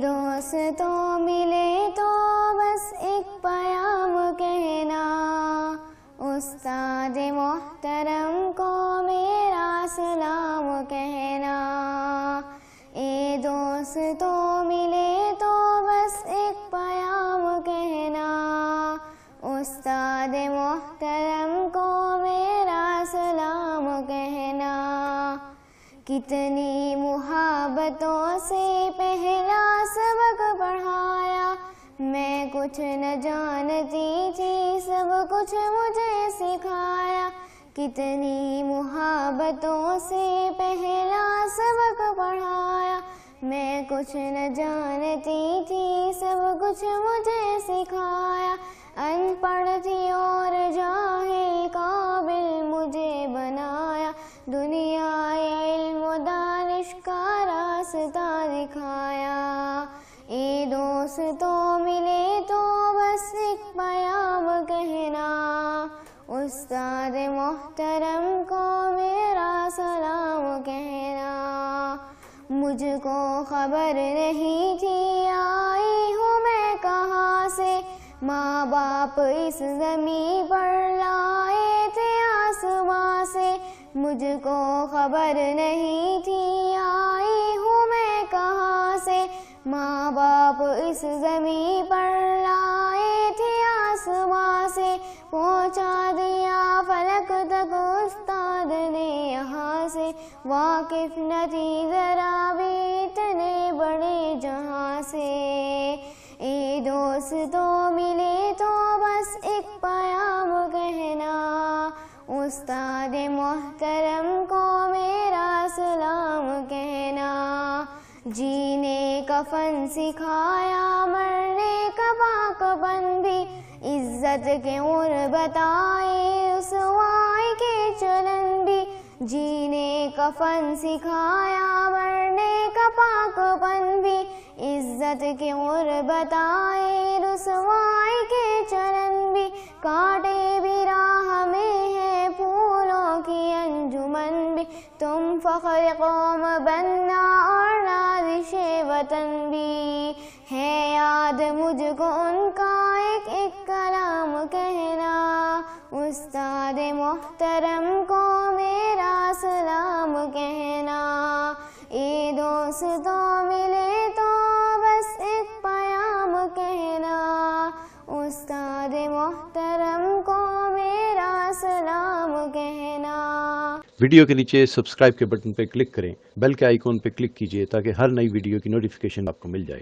دوستوں ملے تو بس ایک پیام کہنا، استاد محترم کو میرا سلام کہنا۔ اے دوستوں ملے تو بس ایک پیام کہنا، استاد محترم کو میرا سلام کہنا۔ کتنی محبتوں سے پہلا سبق پڑھایا، میں کچھ نہ جانتی تھی سب کچھ مجھے سکھایا۔ کتنی محبتوں سے پہلا سبق پڑھایا، میں کچھ نہ جانتی تھی سب کچھ مجھے سکھایا۔ ان پڑھ تھی اور جاہل قابل مجھے بنایا، دنیا علم و دانش کا راستہ دکھایا۔ اے دوستوں ملے تو بس ایک پیام کہنا، استاد محترم کو میرا سلام کہنا۔ مجھ کو خبر نہیں تھی آئی ہوں میں کہاں سے، ماں باپ اس زمین پر لائے تھے آسماں سے۔ مجھ کو خبر نہیں تھی آئی ہوں میں کہاں سے، ماں باپ اس زمین پر لائے تھے آسماں سے۔ پہنچا دیا فلک تک استاد نے یہاں سے، واقف نہ تھی ذرا بھی اتنے بڑے جہاں سے۔ اے دوستوں ملے تو بس ایک پیام کہنا، استاد محترم کو میرا سلام کہنا۔ جینے کا فن سکھایا، مرنے کا پاک پن بھی، عزت کے عمر بتائے رسوائی کے چلن بھی۔ جینے کا فن سکھایا، مرنے کا پاک پن بھی، عزت کے عمر بتائے رسوائی کے چلن بھی۔ کانٹے بھی راہ میں ہے پھولوں کی انجمن بھی، تم فخر قوم بننا اور نازش وطن بھی۔ ہے یاد مجھ کو ان کا ایک ایک کلام کہنا، استاد محترم کو میرا سلام کہنا۔ اے دوستوں ملے تو بس ایک پیام کہنا، استاد محترم کو میرا سلام کہنا۔ ویڈیو کے نیچے سبسکرائب کے بٹن پہ کلک کریں، بیل کے آئیکن پہ کلک کیجئے تاکہ ہر نئی ویڈیو کی نوٹیفیکیشن آپ کو مل جائے۔